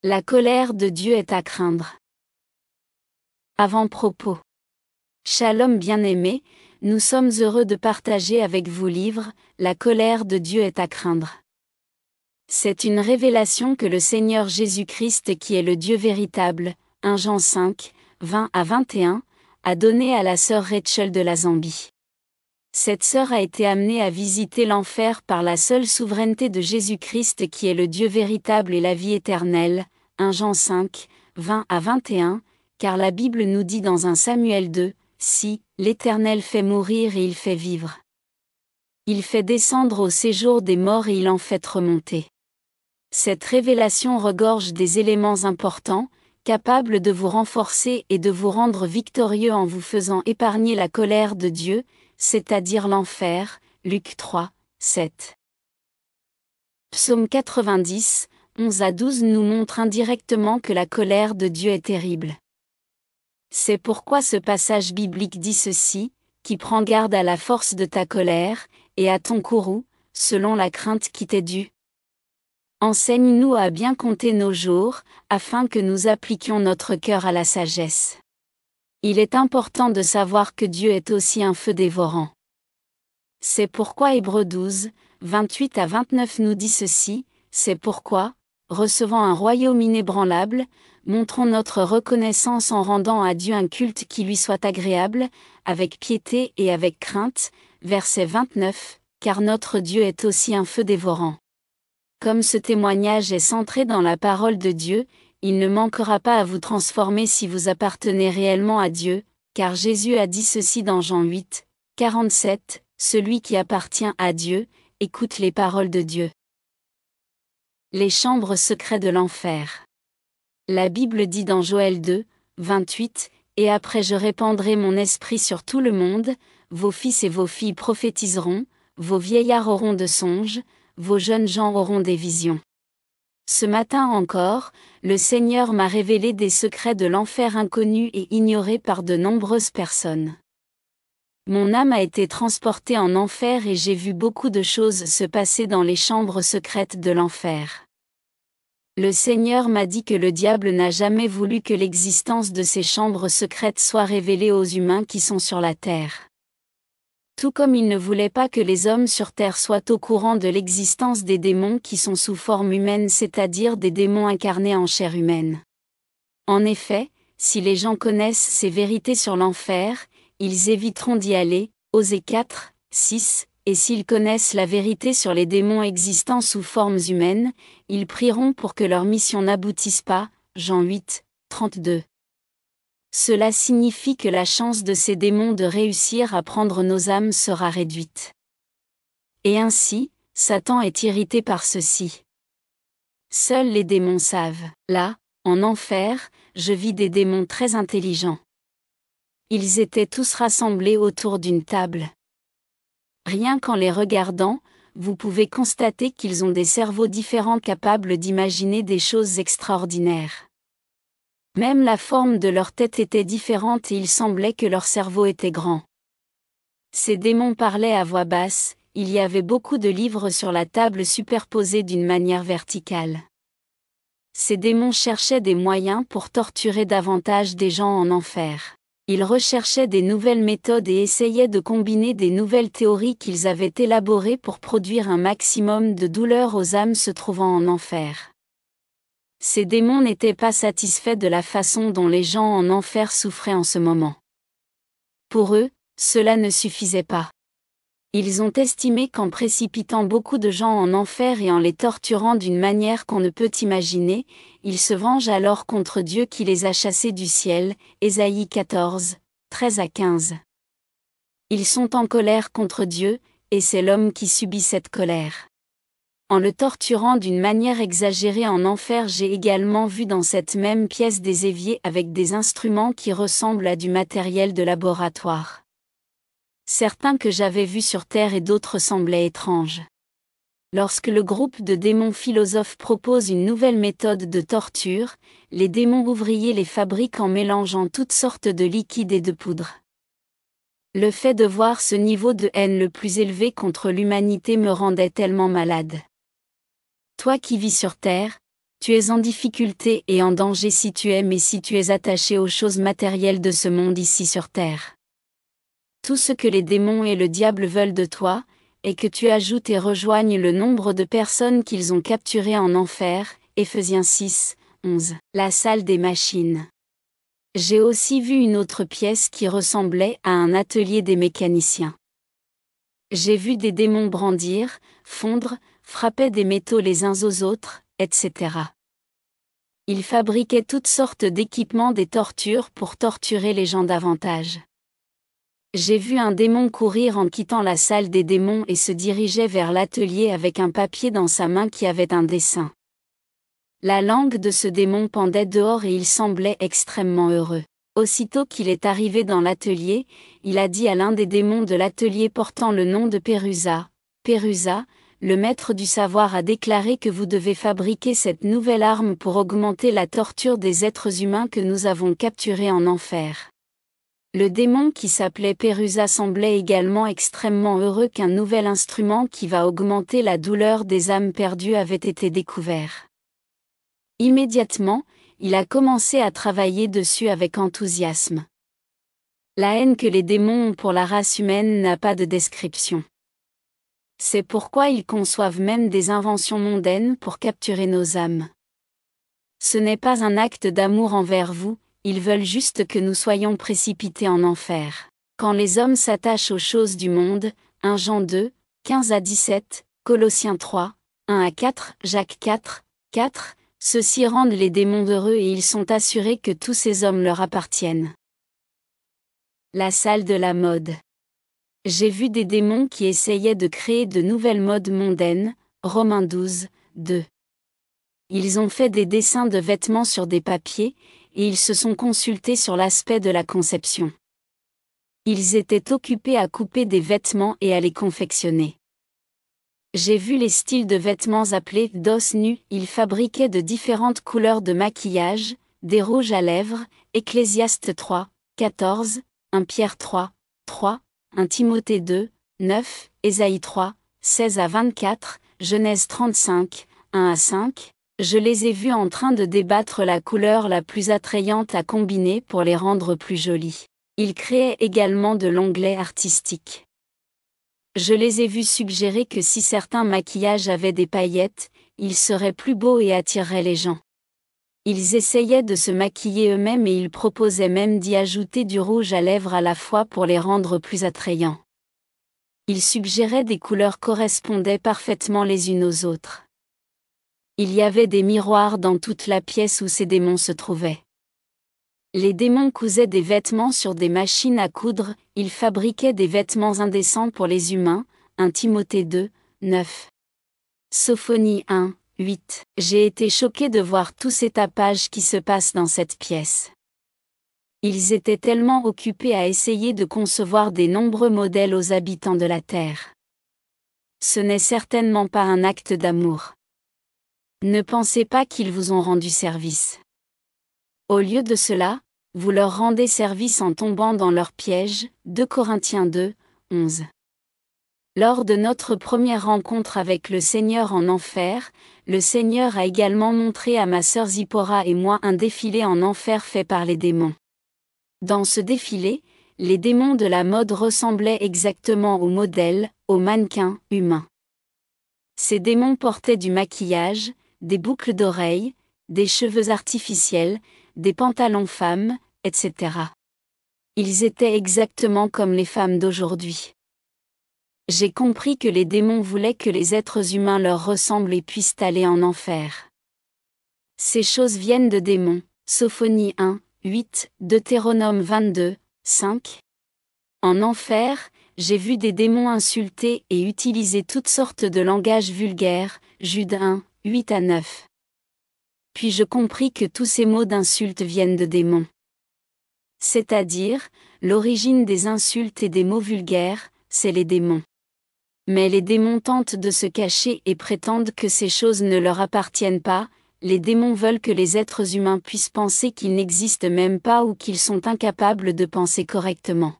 La colère de Dieu est à craindre. Avant-propos. Shalom bien-aimés, nous sommes heureux de partager avec vous livre, La colère de Dieu est à craindre. C'est une révélation que le Seigneur Jésus-Christ qui est le Dieu véritable, 1 Jean 5, 20 à 21, a donné à la sœur Rachel de la Zambie. Cette sœur a été amenée à visiter l'enfer par la seule souveraineté de Jésus-Christ qui est le Dieu véritable et la vie éternelle, 1 Jean 5, 20 à 21, car la Bible nous dit dans 1 Samuel 2, si, l'Éternel fait mourir et il fait vivre. Il fait descendre au séjour des morts et il en fait remonter. Cette révélation regorge des éléments importants, capables de vous renforcer et de vous rendre victorieux en vous faisant épargner la colère de Dieu, c'est-à-dire l'enfer, Luc 3, 7. Psaume 90, 11 à 12 nous montre indirectement que la colère de Dieu est terrible. C'est pourquoi ce passage biblique dit ceci, qui prend garde à la force de ta colère, et à ton courroux, selon la crainte qui t'est due. Enseigne-nous à bien compter nos jours, afin que nous appliquions notre cœur à la sagesse. Il est important de savoir que Dieu est aussi un feu dévorant. C'est pourquoi Hébreux 12, 28 à 29 nous dit ceci, c'est pourquoi, recevant un royaume inébranlable, montrons notre reconnaissance en rendant à Dieu un culte qui lui soit agréable, avec piété et avec crainte, verset 29, car notre Dieu est aussi un feu dévorant. Comme ce témoignage est centré dans la parole de Dieu, il ne manquera pas à vous transformer si vous appartenez réellement à Dieu, car Jésus a dit ceci dans Jean 8, 47, celui qui appartient à Dieu, écoute les paroles de Dieu. Les chambres secrètes de l'enfer. La Bible dit dans Joël 2, 28, et après je répandrai mon esprit sur tout le monde, vos fils et vos filles prophétiseront, vos vieillards auront de songes, vos jeunes gens auront des visions. Ce matin encore, le Seigneur m'a révélé des secrets de l'enfer inconnus et ignorés par de nombreuses personnes. Mon âme a été transportée en enfer et j'ai vu beaucoup de choses se passer dans les chambres secrètes de l'enfer. Le Seigneur m'a dit que le diable n'a jamais voulu que l'existence de ces chambres secrètes soit révélée aux humains qui sont sur la terre. Tout comme il ne voulait pas que les hommes sur terre soient au courant de l'existence des démons qui sont sous forme humaine, c'est-à-dire des démons incarnés en chair humaine. En effet, si les gens connaissent ces vérités sur l'enfer, ils éviteront d'y aller, Osée 4, 6, et s'ils connaissent la vérité sur les démons existant sous formes humaines, ils prieront pour que leur mission n'aboutisse pas, Jean 8, 32. Cela signifie que la chance de ces démons de réussir à prendre nos âmes sera réduite. Et ainsi, Satan est irrité par ceci. Seuls les démons savent. Là, en enfer, je vis des démons très intelligents. Ils étaient tous rassemblés autour d'une table. Rien qu'en les regardant, vous pouvez constater qu'ils ont des cerveaux différents capables d'imaginer des choses extraordinaires. Même la forme de leur tête était différente et il semblait que leur cerveau était grand. Ces démons parlaient à voix basse, il y avait beaucoup de livres sur la table superposés d'une manière verticale. Ces démons cherchaient des moyens pour torturer davantage des gens en enfer. Ils recherchaient des nouvelles méthodes et essayaient de combiner des nouvelles théories qu'ils avaient élaborées pour produire un maximum de douleur aux âmes se trouvant en enfer. Ces démons n'étaient pas satisfaits de la façon dont les gens en enfer souffraient en ce moment. Pour eux, cela ne suffisait pas. Ils ont estimé qu'en précipitant beaucoup de gens en enfer et en les torturant d'une manière qu'on ne peut imaginer, ils se vengent alors contre Dieu qui les a chassés du ciel, Ésaïe 14, 13 à 15. Ils sont en colère contre Dieu, et c'est l'homme qui subit cette colère. En le torturant d'une manière exagérée en enfer, j'ai également vu dans cette même pièce des éviers avec des instruments qui ressemblent à du matériel de laboratoire. Certains que j'avais vus sur terre et d'autres semblaient étranges. Lorsque le groupe de démons philosophes propose une nouvelle méthode de torture, les démons ouvriers les fabriquent en mélangeant toutes sortes de liquides et de poudres. Le fait de voir ce niveau de haine le plus élevé contre l'humanité me rendait tellement malade. Toi qui vis sur terre, Tu es en difficulté et en danger si tu aimes et si tu es attaché aux choses matérielles de ce monde ici sur terre. Tout ce que les démons et le diable veulent de toi, est que tu ajoutes et rejoignes le nombre de personnes qu'ils ont capturées en enfer, Éphésiens 6, 11. La salle des machines. J'ai aussi vu une autre pièce qui ressemblait à un atelier des mécaniciens. J'ai vu des démons brandir, fondre, frapper des métaux les uns aux autres, etc. Ils fabriquaient toutes sortes d'équipements des tortures pour torturer les gens davantage. J'ai vu un démon courir en quittant la salle des démons et se dirigeait vers l'atelier avec un papier dans sa main qui avait un dessin. La langue de ce démon pendait dehors et il semblait extrêmement heureux. Aussitôt qu'il est arrivé dans l'atelier, il a dit à l'un des démons de l'atelier portant le nom de Pérusa, « Pérusa, le maître du savoir a déclaré que vous devez fabriquer cette nouvelle arme pour augmenter la torture des êtres humains que nous avons capturés en enfer. » Le démon qui s'appelait Pérusa semblait également extrêmement heureux qu'un nouvel instrument qui va augmenter la douleur des âmes perdues avait été découvert. Immédiatement, il a commencé à travailler dessus avec enthousiasme. La haine que les démons ont pour la race humaine n'a pas de description. C'est pourquoi ils conçoivent même des inventions mondaines pour capturer nos âmes. Ce n'est pas un acte d'amour envers vous, ils veulent juste que nous soyons précipités en enfer. Quand les hommes s'attachent aux choses du monde, 1 Jean 2, 15 à 17, Colossiens 3, 1 à 4, Jacques 4, 4, ceux-ci rendent les démons heureux et ils sont assurés que tous ces hommes leur appartiennent. La salle de la mode. J'ai vu des démons qui essayaient de créer de nouvelles modes mondaines, Romains 12, 2. Ils ont fait des dessins de vêtements sur des papiers, et ils se sont consultés sur l'aspect de la conception. Ils étaient occupés à couper des vêtements et à les confectionner. J'ai vu les styles de vêtements appelés dos nus, ils fabriquaient de différentes couleurs de maquillage, des rouges à lèvres, Ecclésiaste 3, 14, 1 Pierre 3, 3, 1 Timothée 2, 9, Ésaïe 3, 16 à 24, Genèse 35, 1 à 5, je les ai vus en train de débattre la couleur la plus attrayante à combiner pour les rendre plus jolis. Ils créaient également de l'onglet artistique. Je les ai vus suggérer que si certains maquillages avaient des paillettes, ils seraient plus beaux et attireraient les gens. Ils essayaient de se maquiller eux-mêmes et ils proposaient même d'y ajouter du rouge à lèvres à la fois pour les rendre plus attrayants. Ils suggéraient des couleurs correspondaient parfaitement les unes aux autres. Il y avait des miroirs dans toute la pièce où ces démons se trouvaient. Les démons cousaient des vêtements sur des machines à coudre, ils fabriquaient des vêtements indécents pour les humains, 1 Timothée 2, 9. Sophonie 1, 8. J'ai été choqué de voir tous ces tapages qui se passent dans cette pièce. Ils étaient tellement occupés à essayer de concevoir des nombreux modèles aux habitants de la Terre. Ce n'est certainement pas un acte d'amour. Ne pensez pas qu'ils vous ont rendu service. Au lieu de cela, vous leur rendez service en tombant dans leur piège, 2 Corinthiens 2, 11. Lors de notre première rencontre avec le Seigneur en enfer, le Seigneur a également montré à ma sœur Zipporah et moi un défilé en enfer fait par les démons. Dans ce défilé, les démons de la mode ressemblaient exactement aux modèles, aux mannequins humains. Ces démons portaient du maquillage, des boucles d'oreilles, des cheveux artificiels, des pantalons femmes, etc. Ils étaient exactement comme les femmes d'aujourd'hui. J'ai compris que les démons voulaient que les êtres humains leur ressemblent et puissent aller en enfer. Ces choses viennent de démons, Sophonie 1, 8, Deutéronome 22, 5. En enfer, j'ai vu des démons insulter et utiliser toutes sortes de langage vulgaire, Jude 1, 8 à 9. Puis je compris que tous ces mots d'insultes viennent de démons. C'est-à-dire, l'origine des insultes et des mots vulgaires, c'est les démons. Mais les démons tentent de se cacher et prétendent que ces choses ne leur appartiennent pas, les démons veulent que les êtres humains puissent penser qu'ils n'existent même pas ou qu'ils sont incapables de penser correctement.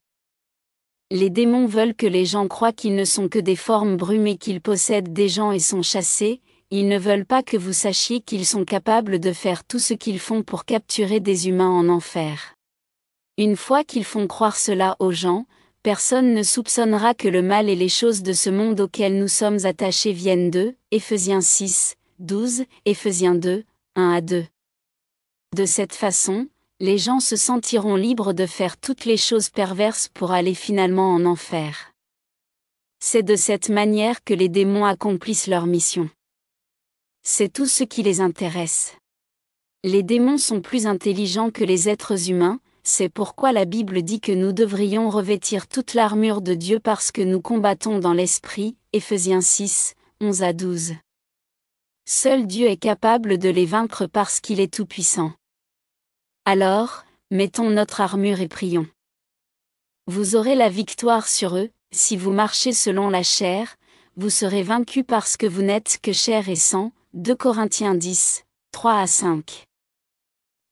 Les démons veulent que les gens croient qu'ils ne sont que des formes brumées qu'ils possèdent des gens et sont chassés, ils ne veulent pas que vous sachiez qu'ils sont capables de faire tout ce qu'ils font pour capturer des humains en enfer. Une fois qu'ils font croire cela aux gens, personne ne soupçonnera que le mal et les choses de ce monde auxquelles nous sommes attachés viennent d'eux. Éphésiens 6, 12, Éphésiens 2, 1-2. De cette façon, les gens se sentiront libres de faire toutes les choses perverses pour aller finalement en enfer. C'est de cette manière que les démons accomplissent leur mission. C'est tout ce qui les intéresse. Les démons sont plus intelligents que les êtres humains, c'est pourquoi la Bible dit que nous devrions revêtir toute l'armure de Dieu parce que nous combattons dans l'esprit. Éphésiens 6, 11-12. Seul Dieu est capable de les vaincre parce qu'il est tout-puissant. Alors, mettons notre armure et prions. Vous aurez la victoire sur eux, si vous marchez selon la chair, vous serez vaincus parce que vous n'êtes que chair et sang. 2 Corinthiens 10, 3-5.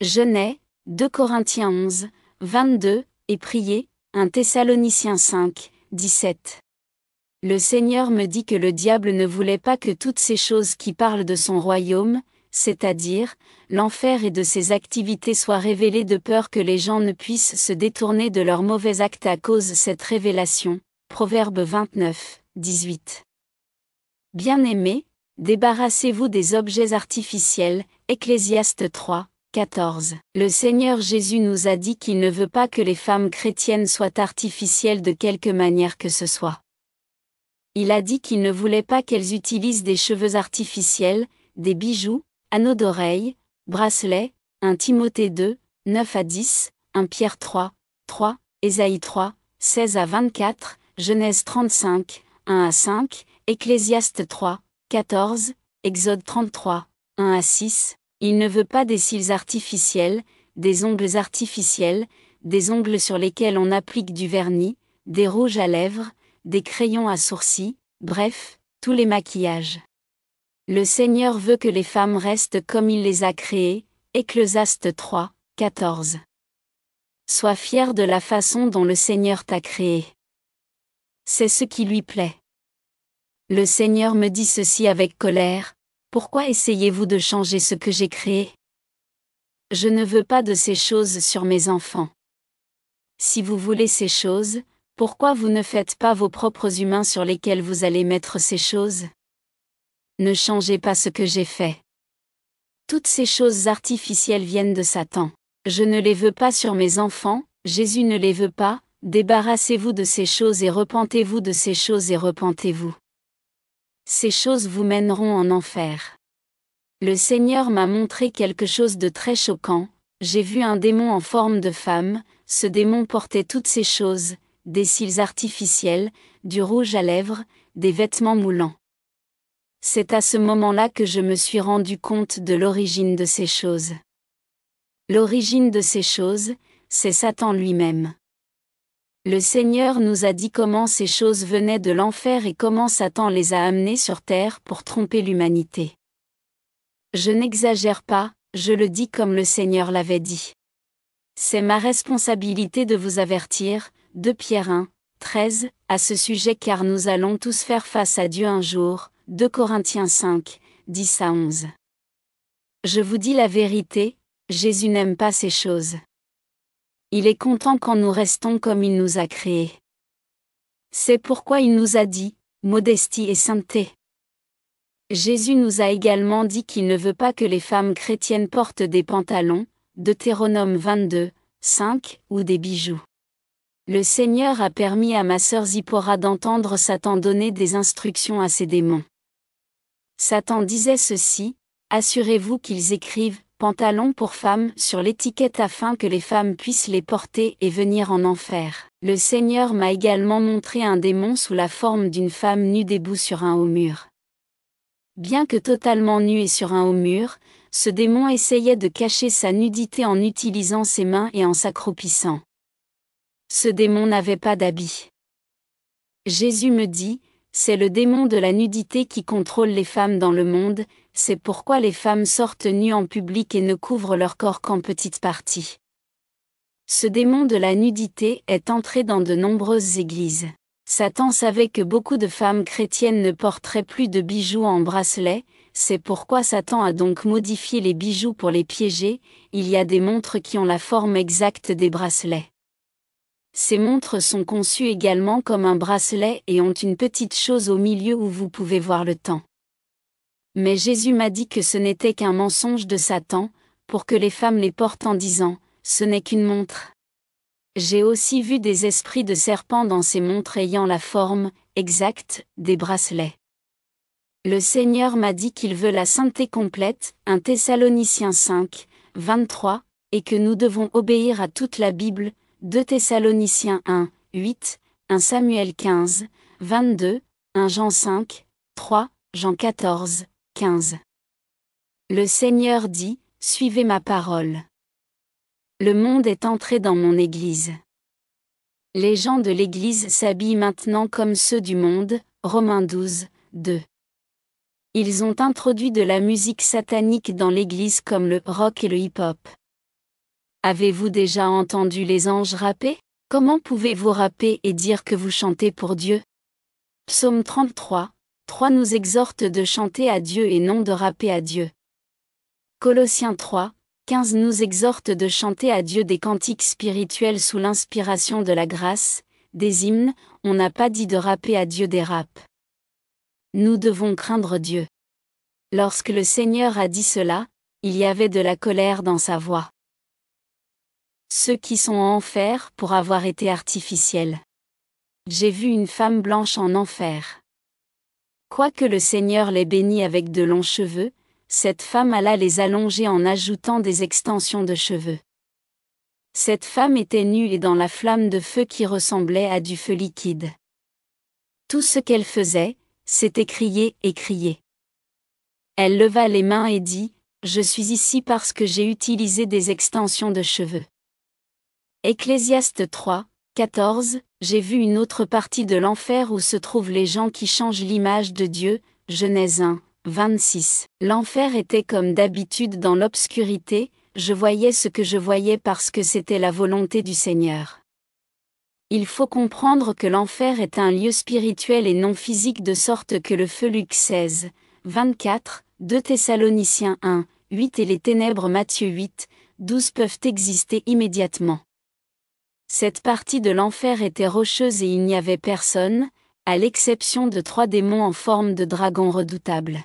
Jeûnez, 2 Corinthiens 11, 22, et priez, 1 Thessaloniciens 5, 17. Le Seigneur me dit que le diable ne voulait pas que toutes ces choses qui parlent de son royaume, c'est-à-dire, l'enfer et de ses activités soient révélées de peur que les gens ne puissent se détourner de leurs mauvais actes à cause de cette révélation. Proverbe 29, 18. Bien-aimés, débarrassez-vous des objets artificiels. Ecclésiaste 3, 14. Le Seigneur Jésus nous a dit qu'il ne veut pas que les femmes chrétiennes soient artificielles de quelque manière que ce soit. Il a dit qu'il ne voulait pas qu'elles utilisent des cheveux artificiels, des bijoux, anneaux d'oreilles, bracelets. 1 Timothée 2, 9-10, 1 Pierre 3, 3, Ésaïe 3, 16-24, Genèse 35, 1-5, Ecclésiaste 3, 14, Exode 33, 1-6. Il ne veut pas des cils artificiels, des ongles artificiels, des ongles sur lesquels on applique du vernis, des rouges à lèvres, des crayons à sourcils, bref, tous les maquillages. Le Seigneur veut que les femmes restent comme il les a créées. Ecclésiaste 3, 14. Sois fier de la façon dont le Seigneur t'a créé. C'est ce qui lui plaît. Le Seigneur me dit ceci avec colère: pourquoi essayez-vous de changer ce que j'ai créé? Je ne veux pas de ces choses sur mes enfants. Si vous voulez ces choses, pourquoi vous ne faites pas vos propres humains sur lesquels vous allez mettre ces choses? Ne changez pas ce que j'ai fait. Toutes ces choses artificielles viennent de Satan. Je ne les veux pas sur mes enfants, Jésus ne les veut pas. Débarrassez-vous de ces choses et repentez-vous de ces choses et repentez-vous. Ces choses vous mèneront en enfer. Le Seigneur m'a montré quelque chose de très choquant. J'ai vu un démon en forme de femme. Ce démon portait toutes ces choses, des cils artificiels, du rouge à lèvres, des vêtements moulants. C'est à ce moment-là que je me suis rendu compte de l'origine de ces choses. L'origine de ces choses, c'est Satan lui-même. Le Seigneur nous a dit comment ces choses venaient de l'enfer et comment Satan les a amenées sur terre pour tromper l'humanité. Je n'exagère pas, je le dis comme le Seigneur l'avait dit. C'est ma responsabilité de vous avertir, 2 Pierre 1, 13, à ce sujet car nous allons tous faire face à Dieu un jour, 2 Corinthiens 5, 10-11. Je vous dis la vérité, Jésus n'aime pas ces choses. Il est content quand nous restons comme il nous a créés. C'est pourquoi il nous a dit, modestie et sainteté. Jésus nous a également dit qu'il ne veut pas que les femmes chrétiennes portent des pantalons, Deutéronome 22, 5, ou des bijoux. Le Seigneur a permis à ma sœur Zipporah d'entendre Satan donner des instructions à ses démons. Satan disait ceci: assurez-vous qu'ils écrivent pantalons pour femmes sur l'étiquette afin que les femmes puissent les porter et venir en enfer. Le Seigneur m'a également montré un démon sous la forme d'une femme nue debout sur un haut mur. Bien que totalement nue et sur un haut mur, ce démon essayait de cacher sa nudité en utilisant ses mains et en s'accroupissant. Ce démon n'avait pas d'habit. Jésus me dit: c'est le démon de la nudité qui contrôle les femmes dans le monde, c'est pourquoi les femmes sortent nues en public et ne couvrent leur corps qu'en petites parties. Ce démon de la nudité est entré dans de nombreuses églises. Satan savait que beaucoup de femmes chrétiennes ne porteraient plus de bijoux en bracelet, c'est pourquoi Satan a donc modifié les bijoux pour les piéger. Il y a des montres qui ont la forme exacte des bracelets. Ces montres sont conçues également comme un bracelet et ont une petite chose au milieu où vous pouvez voir le temps. Mais Jésus m'a dit que ce n'était qu'un mensonge de Satan, pour que les femmes les portent en disant « ce n'est qu'une montre ». J'ai aussi vu des esprits de serpents dans ces montres ayant la forme exacte des bracelets. Le Seigneur m'a dit qu'il veut la sainteté complète, 1 Thessaloniciens 5, 23, et que nous devons obéir à toute la Bible, 2 Thessaloniciens 1, 8, 1 Samuel 15, 22, 1 Jean 5, 3, Jean 14, 15. Le Seigneur dit, suivez ma parole. Le monde est entré dans mon Église. Les gens de l'Église s'habillent maintenant comme ceux du monde, Romains 12, 2. Ils ont introduit de la musique satanique dans l'Église comme le rock et le hip-hop. Avez-vous déjà entendu les anges rapper? Comment pouvez-vous rapper et dire que vous chantez pour Dieu? Psaume 33, 3 nous exhorte de chanter à Dieu et non de rapper à Dieu. Colossiens 3, 15 nous exhorte de chanter à Dieu des cantiques spirituels sous l'inspiration de la grâce, des hymnes. On n'a pas dit de rapper à Dieu des raps. Nous devons craindre Dieu. Lorsque le Seigneur a dit cela, il y avait de la colère dans sa voix. Ceux qui sont en enfer pour avoir été artificiels. J'ai vu une femme blanche en enfer. Quoique le Seigneur l'ait bénie avec de longs cheveux, cette femme alla les allonger en ajoutant des extensions de cheveux. Cette femme était nue et dans la flamme de feu qui ressemblait à du feu liquide. Tout ce qu'elle faisait, c'était crier et crier. Elle leva les mains et dit, « Je suis ici parce que j'ai utilisé des extensions de cheveux. » Ecclésiaste 3, 14, j'ai vu une autre partie de l'enfer où se trouvent les gens qui changent l'image de Dieu, Genèse 1, 26. L'enfer était comme d'habitude dans l'obscurité, je voyais ce que je voyais parce que c'était la volonté du Seigneur. Il faut comprendre que l'enfer est un lieu spirituel et non physique de sorte que le feu Luc 16, 24, 2 Thessaloniciens 1, 8 et les ténèbres Matthieu 8, 12 peuvent exister immédiatement. Cette partie de l'enfer était rocheuse et il n'y avait personne, à l'exception de 3 démons en forme de dragons redoutables.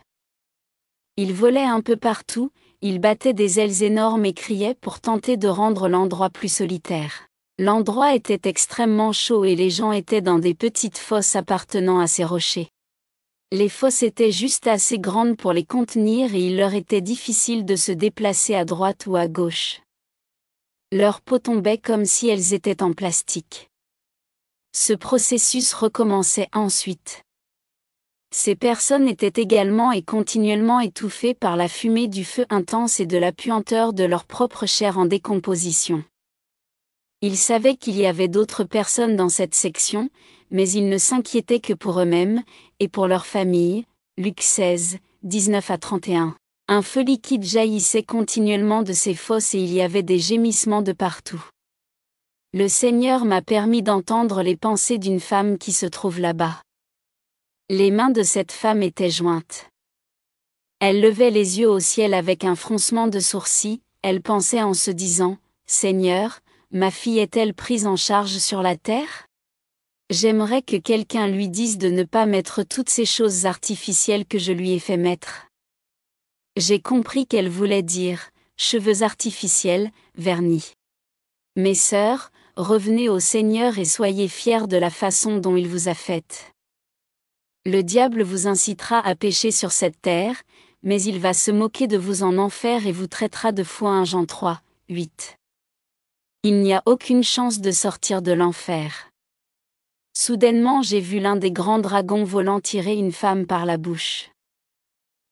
Ils volaient un peu partout, ils battaient des ailes énormes et criaient pour tenter de rendre l'endroit plus solitaire. L'endroit était extrêmement chaud et les gens étaient dans des petites fosses appartenant à ces rochers. Les fosses étaient juste assez grandes pour les contenir et il leur était difficile de se déplacer à droite ou à gauche. Leurs peaux tombaient comme si elles étaient en plastique. Ce processus recommençait ensuite. Ces personnes étaient également et continuellement étouffées par la fumée du feu intense et de la puanteur de leur propre chair en décomposition. Ils savaient qu'il y avait d'autres personnes dans cette section, mais ils ne s'inquiétaient que pour eux-mêmes, et pour leur famille. Luc 16, 19 à 31. Un feu liquide jaillissait continuellement de ces fosses et il y avait des gémissements de partout. Le Seigneur m'a permis d'entendre les pensées d'une femme qui se trouve là-bas. Les mains de cette femme étaient jointes. Elle levait les yeux au ciel avec un froncement de sourcils, elle pensait en se disant, « Seigneur, ma fille est-elle prise en charge sur la terre? J'aimerais que quelqu'un lui dise de ne pas mettre toutes ces choses artificielles que je lui ai fait mettre. » J'ai compris qu'elle voulait dire, cheveux artificiels, vernis. Mes sœurs, revenez au Seigneur et soyez fiers de la façon dont il vous a faite. Le diable vous incitera à pécher sur cette terre, mais il va se moquer de vous en enfer et vous traitera de fous. 1 Jean 3, 8. Il n'y a aucune chance de sortir de l'enfer. Soudainement j'ai vu l'un des grands dragons volants tirer une femme par la bouche.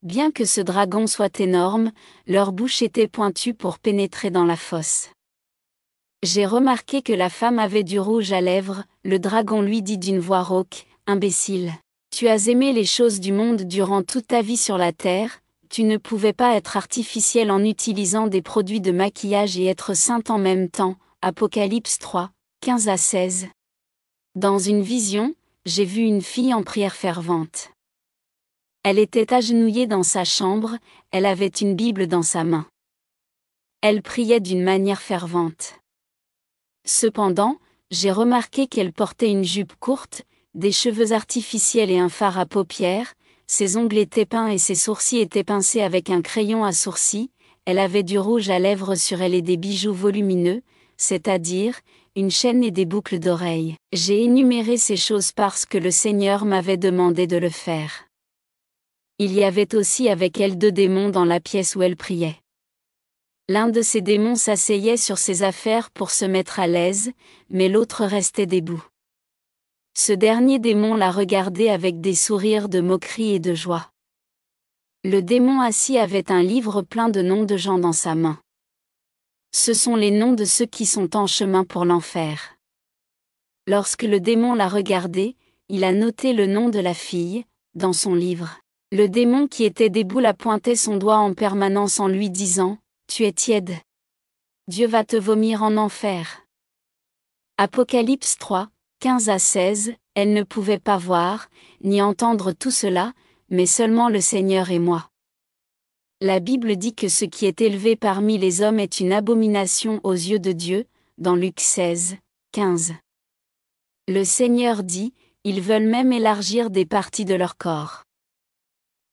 Bien que ce dragon soit énorme, leur bouche était pointue pour pénétrer dans la fosse. J'ai remarqué que la femme avait du rouge à lèvres, le dragon lui dit d'une voix rauque, « Imbécile. Tu as aimé les choses du monde durant toute ta vie sur la terre, tu ne pouvais pas être artificiel en utilisant des produits de maquillage et être sainte en même temps. » Apocalypse 3, 15 à 16. Dans une vision, j'ai vu une fille en prière fervente. Elle était agenouillée dans sa chambre, elle avait une Bible dans sa main. Elle priait d'une manière fervente. Cependant, j'ai remarqué qu'elle portait une jupe courte, des cheveux artificiels et un fard à paupières, ses ongles étaient peints et ses sourcils étaient pincés avec un crayon à sourcils, elle avait du rouge à lèvres sur elle et des bijoux volumineux, c'est-à-dire, une chaîne et des boucles d'oreilles. J'ai énuméré ces choses parce que le Seigneur m'avait demandé de le faire. Il y avait aussi avec elle 2 démons dans la pièce où elle priait. L'un de ces démons s'asseyait sur ses affaires pour se mettre à l'aise, mais l'autre restait debout. Ce dernier démon la regardait avec des sourires de moquerie et de joie. Le démon assis avait un livre plein de noms de gens dans sa main. Ce sont les noms de ceux qui sont en chemin pour l'enfer. Lorsque le démon la regardait, il a noté le nom de la fille, dans son livre. Le démon qui était debout la pointait son doigt en permanence en lui disant « Tu es tiède. Dieu va te vomir en enfer. » Apocalypse 3, 15-16, elle ne pouvait pas voir, ni entendre tout cela, mais seulement le Seigneur et moi. La Bible dit que ce qui est élevé parmi les hommes est une abomination aux yeux de Dieu, dans Luc 16, 15. Le Seigneur dit, ils veulent même élargir des parties de leur corps.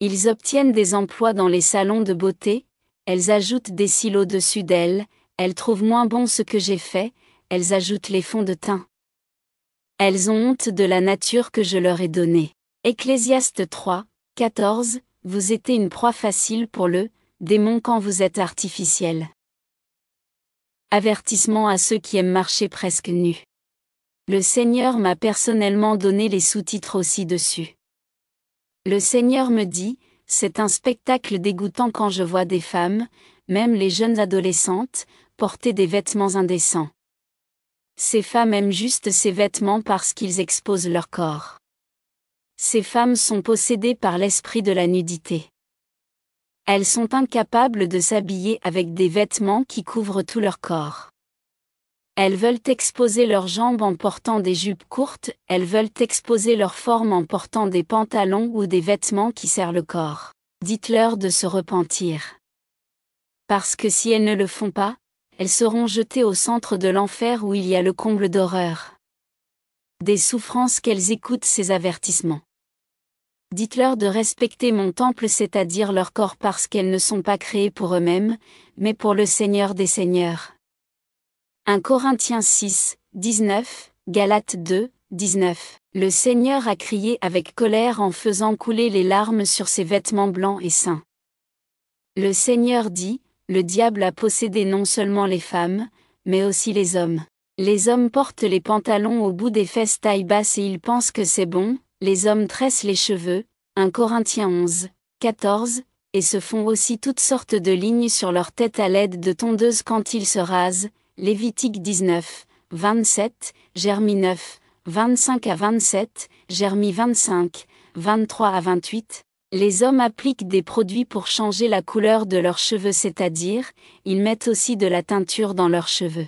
Ils obtiennent des emplois dans les salons de beauté, elles ajoutent des cils au-dessus d'elles, elles trouvent moins bon ce que j'ai fait, elles ajoutent les fonds de teint. Elles ont honte de la nature que je leur ai donnée. Ecclésiaste 3, 14, vous êtes une proie facile pour le démon quand vous êtes artificiel. Avertissement à ceux qui aiment marcher presque nus. Le Seigneur m'a personnellement donné les sous-titres aussi dessus. Le Seigneur me dit, c'est un spectacle dégoûtant quand je vois des femmes, même les jeunes adolescentes, porter des vêtements indécents. Ces femmes aiment juste ces vêtements parce qu'ils exposent leur corps. Ces femmes sont possédées par l'esprit de la nudité. Elles sont incapables de s'habiller avec des vêtements qui couvrent tout leur corps. Elles veulent exposer leurs jambes en portant des jupes courtes, elles veulent exposer leur forme en portant des pantalons ou des vêtements qui serrent le corps. Dites-leur de se repentir. Parce que si elles ne le font pas, elles seront jetées au centre de l'enfer où il y a le comble d'horreur. Des souffrances qu'elles écoutent ces avertissements. Dites-leur de respecter mon temple, c'est-à-dire leur corps, parce qu'elles ne sont pas créées pour eux-mêmes, mais pour le Seigneur des Seigneurs. 1 Corinthiens 6, 19, Galates 2, 19. Le Seigneur a crié avec colère en faisant couler les larmes sur ses vêtements blancs et saints. Le Seigneur dit, le diable a possédé non seulement les femmes, mais aussi les hommes. Les hommes portent les pantalons au bout des fesses taille basse et ils pensent que c'est bon, les hommes tressent les cheveux, 1 Corinthiens 11, 14, et se font aussi toutes sortes de lignes sur leur tête à l'aide de tondeuses quand ils se rasent, Lévitique 19, 27, Jérémie 9, 25-27, Jérémie 25, 23-28. Les hommes appliquent des produits pour changer la couleur de leurs cheveux, c'est-à-dire, ils mettent aussi de la teinture dans leurs cheveux.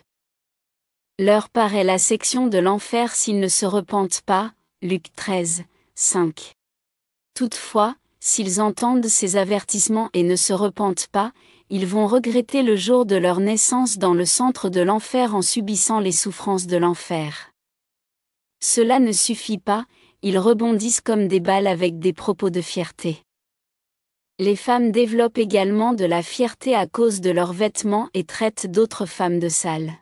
Leur part est la section de l'enfer s'ils ne se repentent pas, Luc 13, 5. Toutefois, s'ils entendent ces avertissements et ne se repentent pas, ils vont regretter le jour de leur naissance dans le centre de l'enfer en subissant les souffrances de l'enfer. Cela ne suffit pas, ils rebondissent comme des balles avec des propos de fierté. Les femmes développent également de la fierté à cause de leurs vêtements et traitent d'autres femmes de sales.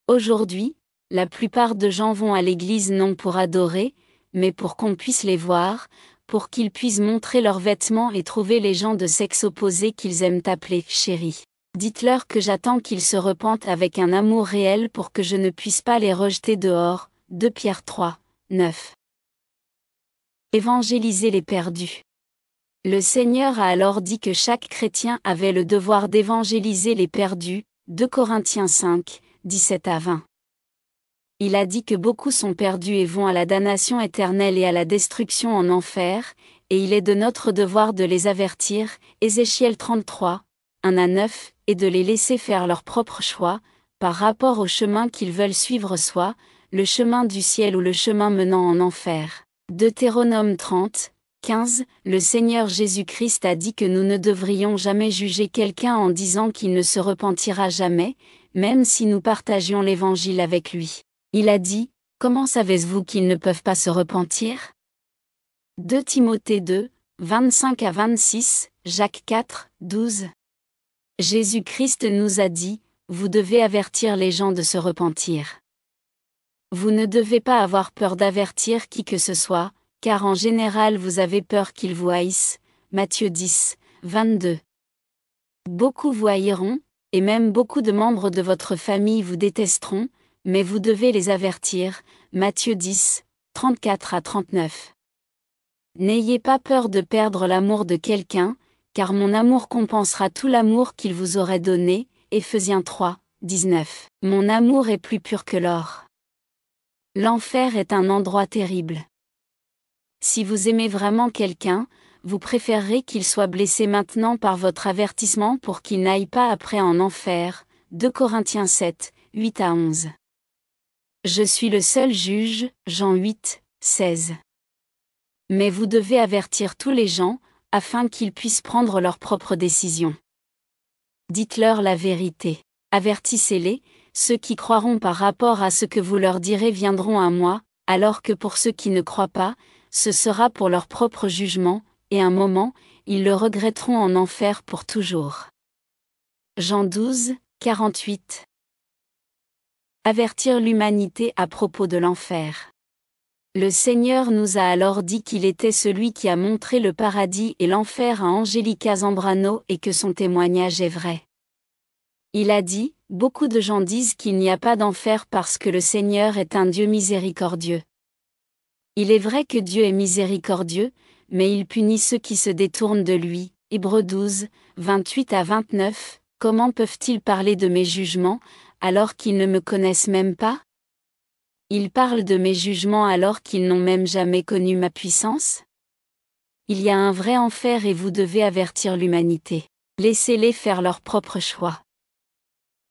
Aujourd'hui, la plupart de gens vont à l'église non pour adorer, mais pour qu'on puisse les voir, pour qu'ils puissent montrer leurs vêtements et trouver les gens de sexe opposé qu'ils aiment appeler « chéris ». Dites-leur que j'attends qu'ils se repentent avec un amour réel pour que je ne puisse pas les rejeter dehors, 2 Pierre 3, 9. Évangéliser les perdus. Le Seigneur a alors dit que chaque chrétien avait le devoir d'évangéliser les perdus, 2 Corinthiens 5, 17-20. Il a dit que beaucoup sont perdus et vont à la damnation éternelle et à la destruction en enfer, et il est de notre devoir de les avertir, Ézéchiel 33, 1-9, et de les laisser faire leur propre choix, par rapport au chemin qu'ils veulent suivre, soit le chemin du ciel ou le chemin menant en enfer. Deutéronome 30, 15, le Seigneur Jésus-Christ a dit que nous ne devrions jamais juger quelqu'un en disant qu'il ne se repentira jamais, même si nous partagions l'Évangile avec lui. Il a dit, « Comment savez-vous qu'ils ne peuvent pas se repentir » 2 Timothée 2, 25 à 26, Jacques 4, 12. Jésus-Christ nous a dit, « Vous devez avertir les gens de se repentir. » Vous ne devez pas avoir peur d'avertir qui que ce soit, car en général vous avez peur qu'ils vous haïssent. Matthieu 10, 22. Beaucoup vous haïront, et même beaucoup de membres de votre famille vous détesteront, mais vous devez les avertir. Matthieu 10, 34 à 39. N'ayez pas peur de perdre l'amour de quelqu'un, car mon amour compensera tout l'amour qu'il vous aurait donné. Éphésiens 3, 19. Mon amour est plus pur que l'or. L'enfer est un endroit terrible. Si vous aimez vraiment quelqu'un, vous préférerez qu'il soit blessé maintenant par votre avertissement pour qu'il n'aille pas après en enfer. 2 Corinthiens 7, 8 à 11. Je suis le seul juge. Jean 8, 16. Mais vous devez avertir tous les gens, afin qu'ils puissent prendre leurs propres décisions. Dites-leur la vérité. Avertissez-les, ceux qui croiront par rapport à ce que vous leur direz viendront à moi, alors que pour ceux qui ne croient pas, ce sera pour leur propre jugement, et un moment, ils le regretteront en enfer pour toujours. Jean 12, 48. Avertir l'humanité à propos de l'enfer. Le Seigneur nous a alors dit qu'il était celui qui a montré le paradis et l'enfer à Angelica Zambrano et que son témoignage est vrai. Il a dit, « Beaucoup de gens disent qu'il n'y a pas d'enfer parce que le Seigneur est un Dieu miséricordieux. » Il est vrai que Dieu est miséricordieux, mais il punit ceux qui se détournent de lui. Hébreux 12, 28 à 29. Comment peuvent-ils parler de mes jugements, alors qu'ils ne me connaissent même pas? Ils parlent de mes jugements alors qu'ils n'ont même jamais connu ma puissance? Il y a un vrai enfer et vous devez avertir l'humanité. Laissez-les faire leur propre choix.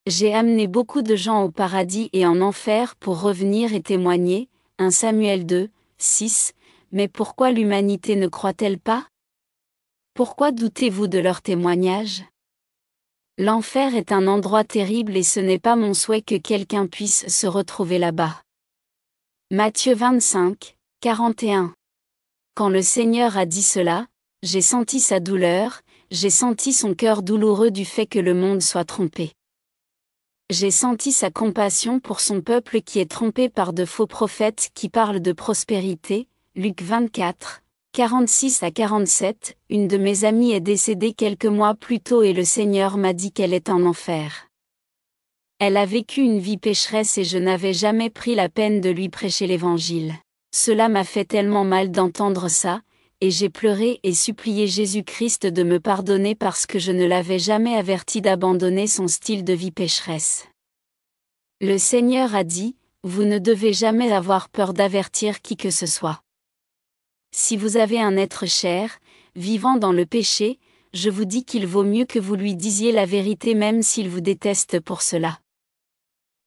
J'ai amené beaucoup de gens au paradis et en enfer pour revenir et témoigner. 1 Samuel 2, 6. Mais pourquoi l'humanité ne croit-elle pas? Pourquoi doutez-vous de leur témoignage? L'enfer est un endroit terrible et ce n'est pas mon souhait que quelqu'un puisse se retrouver là-bas. Matthieu 25, 41. Quand le Seigneur a dit cela, j'ai senti sa douleur, j'ai senti son cœur douloureux du fait que le monde soit trompé. J'ai senti sa compassion pour son peuple qui est trompé par de faux prophètes qui parlent de prospérité. Luc 24, 46 à 47. Une de mes amies est décédée quelques mois plus tôt et le Seigneur m'a dit qu'elle est en enfer. Elle a vécu une vie pécheresse et je n'avais jamais pris la peine de lui prêcher l'Évangile. Cela m'a fait tellement mal d'entendre ça, et j'ai pleuré et supplié Jésus-Christ de me pardonner parce que je ne l'avais jamais averti d'abandonner son style de vie pécheresse. Le Seigneur a dit, « Vous ne devez jamais avoir peur d'avertir qui que ce soit. Si vous avez un être cher, vivant dans le péché, je vous dis qu'il vaut mieux que vous lui disiez la vérité même s'il vous déteste pour cela.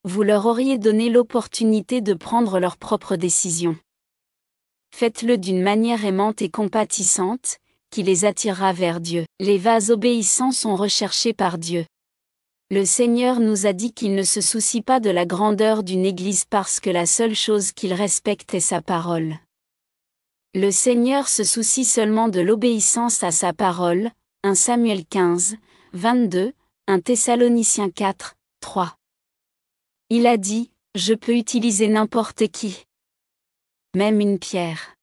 Vous leur auriez donné l'opportunité de prendre leur propre décision. Faites-le d'une manière aimante et compatissante, qui les attirera vers Dieu. Les vases obéissants sont recherchés par Dieu. Le Seigneur nous a dit qu'il ne se soucie pas de la grandeur d'une église parce que la seule chose qu'il respecte est sa parole. Le Seigneur se soucie seulement de l'obéissance à sa parole. 1 Samuel 15, 22, 1 Thessaloniciens 4, 3. Il a dit, « Je peux utiliser n'importe qui. Même une pierre.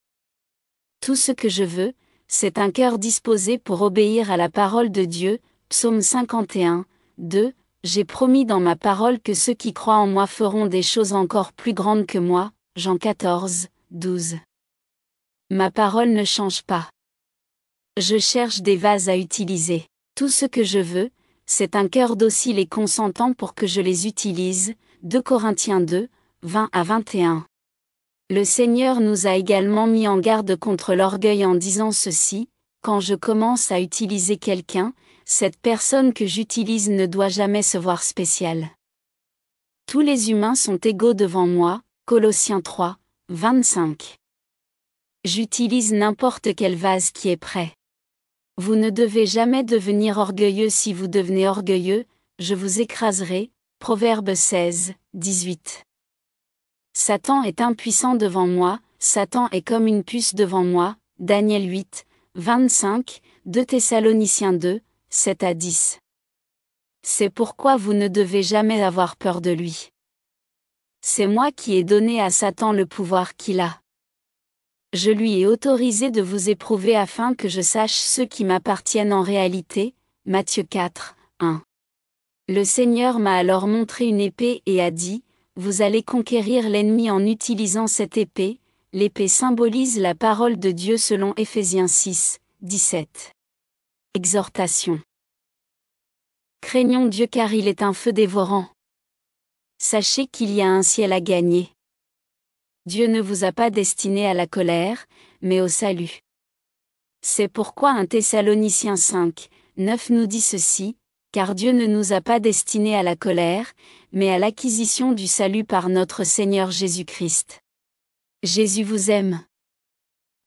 Tout ce que je veux, c'est un cœur disposé pour obéir à la parole de Dieu. » Psaume 51, 2. J'ai promis dans ma parole que ceux qui croient en moi feront des choses encore plus grandes que moi. Jean 14, 12. Ma parole ne change pas. Je cherche des vases à utiliser. Tout ce que je veux, c'est un cœur docile et consentant pour que je les utilise. 2 Corinthiens 2, 20 à 21. Le Seigneur nous a également mis en garde contre l'orgueil en disant ceci, « Quand je commence à utiliser quelqu'un, cette personne que j'utilise ne doit jamais se voir spéciale. Tous les humains sont égaux devant moi. » Colossiens 3, 25. J'utilise n'importe quel vase qui est prêt. Vous ne devez jamais devenir orgueilleux. Si vous devenez orgueilleux, je vous écraserai. Proverbe 16, 18. Satan est impuissant devant moi, Satan est comme une puce devant moi. Daniel 8, 25, 2 Thessaloniciens 2, 7 à 10. C'est pourquoi vous ne devez jamais avoir peur de lui. C'est moi qui ai donné à Satan le pouvoir qu'il a. Je lui ai autorisé de vous éprouver afin que je sache ceux qui m'appartiennent en réalité. Matthieu 4, 1. Le Seigneur m'a alors montré une épée et a dit, vous allez conquérir l'ennemi en utilisant cette épée. L'épée symbolise la parole de Dieu selon Éphésiens 6, 17. Exhortation. Craignons Dieu car il est un feu dévorant. Sachez qu'il y a un ciel à gagner. Dieu ne vous a pas destiné à la colère, mais au salut. C'est pourquoi 1 Thessaloniciens 5, 9 nous dit ceci, car Dieu ne nous a pas destinés à la colère, mais à l'acquisition du salut par notre Seigneur Jésus-Christ. Jésus vous aime.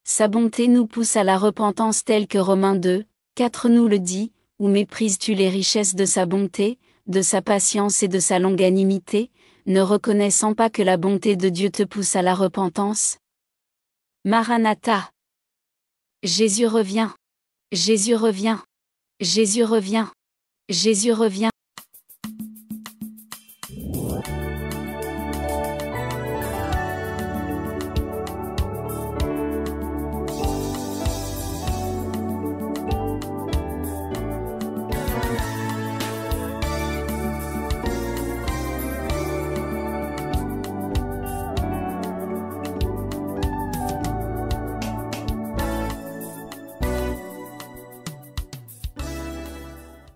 Sa bonté nous pousse à la repentance telle que Romains 2, 4 nous le dit, ou méprises-tu les richesses de sa bonté, de sa patience et de sa longanimité, ne reconnaissant pas que la bonté de Dieu te pousse à la repentance? Maranatha. Jésus revient. Jésus revient. Jésus revient. Jésus revient.